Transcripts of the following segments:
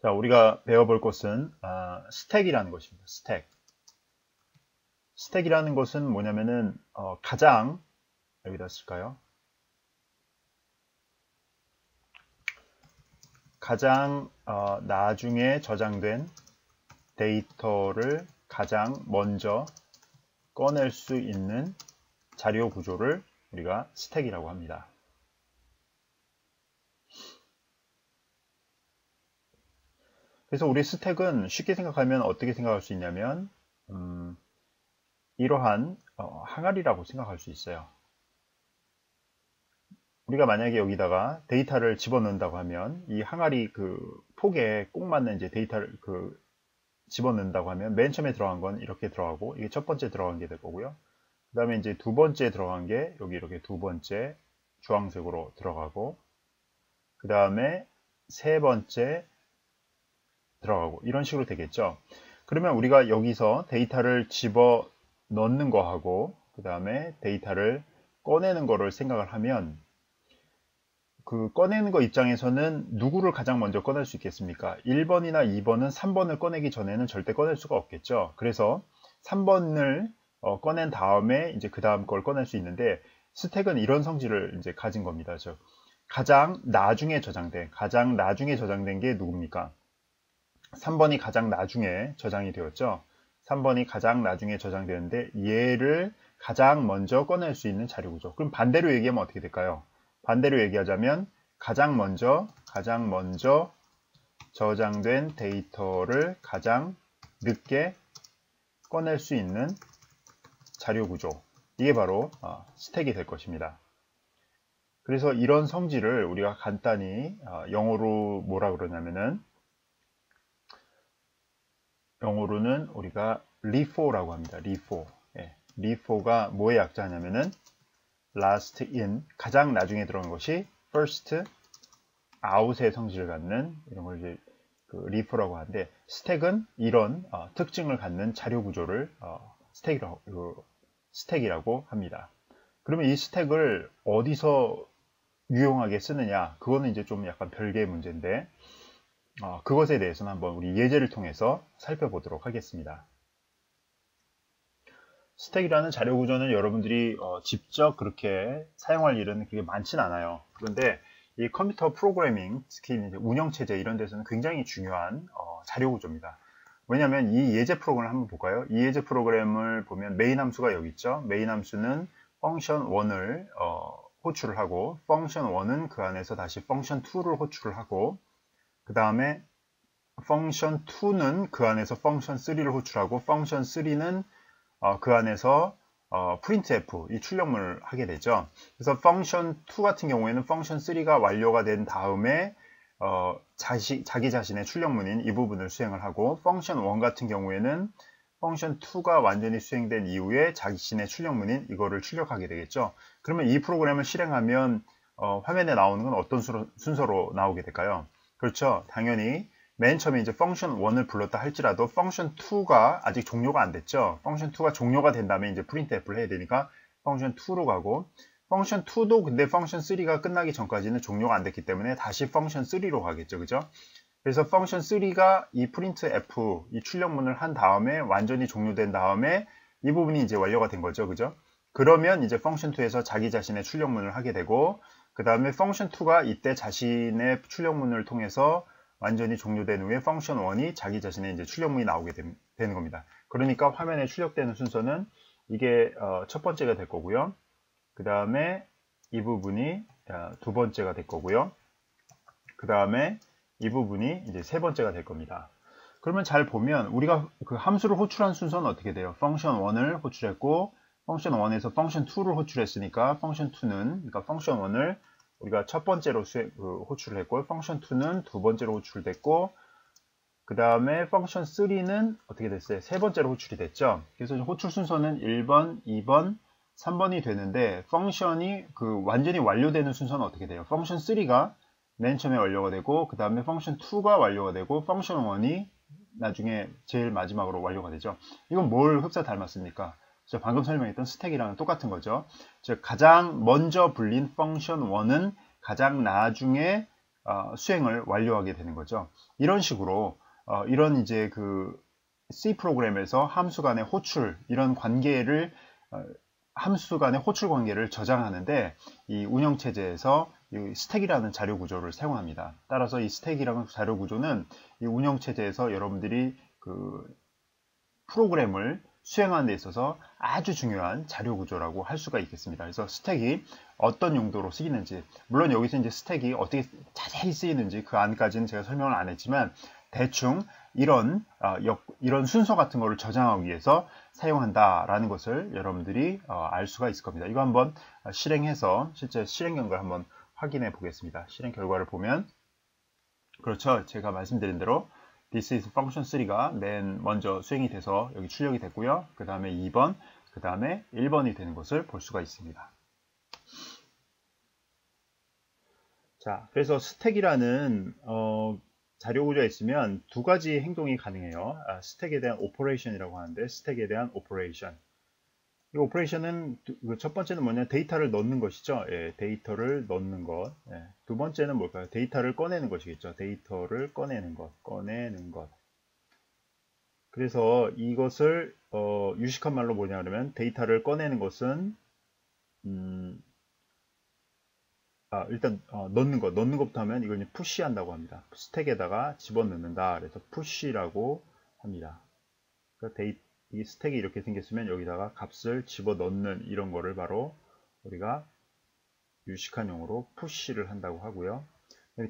자, 우리가 배워볼 것은 스택이라는 것입니다. 스택. 스택이라는 것은 뭐냐면은 가장 여기다 쓸까요? 가장 나중에 저장된 데이터를 가장 먼저 꺼낼 수 있는 자료 구조를 우리가 스택이라고 합니다. 그래서 우리 스택은 쉽게 생각하면 어떻게 생각할 수 있냐면 이러한 항아리라고 생각할 수 있어요. 우리가 만약에 여기다가 데이터를 집어넣는다고 하면 이 항아리 그 폭에 꼭 맞는 이제 데이터를 집어넣는다고 하면 맨 처음에 들어간 건 이렇게 들어가고 이게 첫 번째 들어간 게 될 거고요. 그 다음에 이제 두 번째 들어간 게 여기 이렇게 두 번째 주황색으로 들어가고 그 다음에 세 번째 들어가고 이런 식으로 되겠죠. 그러면 우리가 여기서 데이터를 집어 넣는 거하고 그 다음에 데이터를 꺼내는 거를 생각을 하면 그 꺼내는 거 입장에서는 누구를 가장 먼저 꺼낼 수 있겠습니까? 1번이나 2번은 3번을 꺼내기 전에는 절대 꺼낼 수가 없겠죠. 그래서 3번을 꺼낸 다음에 이제 그 다음 걸 꺼낼 수 있는데 스택은 이런 성질을 이제 가진 겁니다. 즉 가장 나중에 저장된 게 누굽니까? 3번이 가장 나중에 저장이 되었죠. 3번이 가장 나중에 저장되는데 얘를 가장 먼저 꺼낼 수 있는 자료 구조. 그럼 반대로 얘기하면 어떻게 될까요? 반대로 얘기하자면 가장 먼저 저장된 데이터를 가장 늦게 꺼낼 수 있는 자료 구조. 이게 바로 스택이 될 것입니다. 그래서 이런 성질을 우리가 간단히 영어로 뭐라 그러냐면은 영어로는 우리가 LIFO라고 합니다. LIFO. 예, LIFO가 뭐의 약자냐면은 last in, 가장 나중에 들어간 것이 first out의 성질을 갖는 이런 걸 이제 그 LIFO라고 하는데 스택은 이런 특징을 갖는 자료 구조를 스택이라고 합니다. 그러면 이 스택을 어디서 유용하게 쓰느냐? 그거는 이제 좀 약간 별개의 문제인데 그것에 대해서는 한번 우리 예제를 통해서 살펴보도록 하겠습니다. 스택이라는 자료 구조는 여러분들이 직접 그렇게 사용할 일은 그렇게 많진 않아요. 그런데 이 컴퓨터 프로그래밍, 특히 이제 운영체제 이런 데서는 굉장히 중요한 자료 구조입니다. 왜냐하면 이 예제 프로그램을 한번 볼까요? 이 예제 프로그램을 보면 메인 함수가 여기 있죠. 메인 함수는 펑션 1을 호출을 하고 펑션 1은 그 안에서 다시 펑션 2를 호출을 하고 그 다음에 펑션 2는 그 안에서 펑션 3를 호출하고 펑션 3는 그 안에서 printf 이 출력문을 하게 되죠. 그래서 펑션 2 같은 경우에는 펑션 3가 완료가 된 다음에 자기 자신의 출력문인 이 부분을 수행을 하고 펑션 1 같은 경우에는 펑션 2가 완전히 수행된 이후에 자신의 출력문인 이거를 출력하게 되겠죠. 그러면 이 프로그램을 실행하면 화면에 나오는 건 어떤 순서로 나오게 될까요? 그렇죠. 당연히 맨 처음에 이제 펑션 1을 불렀다 할지라도 펑션 2가 아직 종료가 안 됐죠. 펑션 2가 종료가 된 다음에 이제 printf를 해야 되니까 펑션 2로 가고 펑션 2도 근데 펑션 3가 끝나기 전까지는 종료가 안 됐기 때문에 다시 펑션 3로 가겠죠. 그죠? 그래서 펑션 3가 이 printf 이 출력문을 한 다음에 완전히 종료된 다음에 이 부분이 이제 완료가 된 거죠. 그죠? 그러면 이제 펑션 2에서 자기 자신의 출력문을 하게 되고 그 다음에 펑션 2가 이때 자신의 출력문을 통해서 완전히 종료된 후에 펑션 1이 자기 자신의 이제 출력문이 나오게 되는 겁니다. 그러니까 화면에 출력되는 순서는 이게 첫 번째가 될 거고요. 그 다음에 이 부분이 두 번째가 될 거고요. 그 다음에 이 부분이 이제 세 번째가 될 겁니다. 그러면 잘 보면 우리가 그 함수를 호출한 순서는 어떻게 돼요? 펑션 1을 호출했고 펑션 1에서 펑션 2를 호출했으니까 펑션 2는 그러니까 펑션 1을 우리가 첫 번째로 호출을 했고 펑션 2는 두 번째로 호출됐고 그 다음에 펑션 3는 어떻게 됐어요? 세 번째로 호출이 됐죠. 그래서 호출 순서는 1번, 2번, 3번이 되는데 펑션이 그 완전히 완료되는 순서는 어떻게 돼요? 펑션 3가 맨 처음에 완료가 되고 그 다음에 펑션 2가 완료가 되고 펑션 1이 나중에 제일 마지막으로 완료가 되죠. 이건 뭘 흡사 닮았습니까? 저 방금 설명했던 스택이랑은 똑같은 거죠. 즉 가장 먼저 불린 펑션 1은 가장 나중에 수행을 완료하게 되는 거죠. 이런 식으로 이런 이제 그 C 프로그램에서 함수 간의 호출 이런 관계를 함수 간의 호출 관계를 저장하는데 이 운영체제에서 이 스택이라는 자료 구조를 사용합니다. 따라서 이 스택이라는 자료 구조는 이 운영체제에서 여러분들이 그 프로그램을 수행하는 데 있어서 아주 중요한 자료 구조라고 할 수가 있겠습니다. 그래서 스택이 어떤 용도로 쓰이는지, 물론 여기서 이제 스택이 어떻게 자세히 쓰이는지 그 안까지는 제가 설명을 안 했지만 대충 이런 순서 같은 거를 저장하기 위해서 사용한다라는 것을 여러분들이 알 수가 있을 겁니다. 이거 한번 실행해서 실제 실행 결과를 한번 확인해 보겠습니다. 실행 결과를 보면 그렇죠. 제가 말씀드린 대로 This is function 3가 맨 먼저 수행이 돼서 여기 출력이 됐고요. 그 다음에 2번, 그 다음에 1번이 되는 것을 볼 수가 있습니다. 자, 그래서 스택이라는 자료 구조가 있으면 두 가지 행동이 가능해요. 스택에 대한 오퍼레이션이라고 하는데 스택에 대한 오퍼레이션. 이 오퍼레이션은 첫 번째는 뭐냐? 데이터를 넣는 것이죠. 예, 데이터를 넣는 것. 예, 두 번째는 뭘까요? 데이터를 꺼내는 것이겠죠. 데이터를 꺼내는 것. 그래서 이것을 유식한 말로 뭐냐 그러면 데이터를 꺼내는 것은 일단 넣는 것부터 하면 이걸 이제 푸시한다고 합니다. 스택에다가 집어넣는다. 그래서 푸시라고 합니다. 그러니까 이 스택이 이렇게 생겼으면 여기다가 값을 집어넣는 이런 거를 바로 우리가 유식한 용어로 푸시를 한다고 하고요.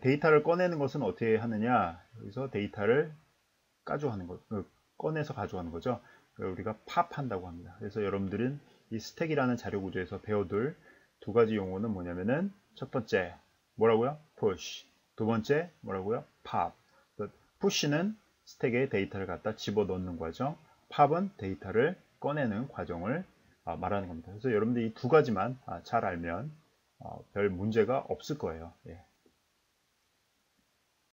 데이터를 꺼내는 것은 어떻게 하느냐? 여기서 데이터를 가져가는 것, 꺼내서 가져가는 거죠. 우리가 팝한다고 합니다. 그래서 여러분들은 이 스택이라는 자료 구조에서 배워둘 두 가지 용어는 뭐냐면은 첫 번째 뭐라고요? push. 두 번째 뭐라고요? pop. push는 스택에 데이터를 갖다 집어넣는 과정, pop은 데이터를 꺼내는 과정을 말하는 겁니다. 그래서 여러분들이 이 두 가지만 잘 알면 별 문제가 없을 거예요. 예.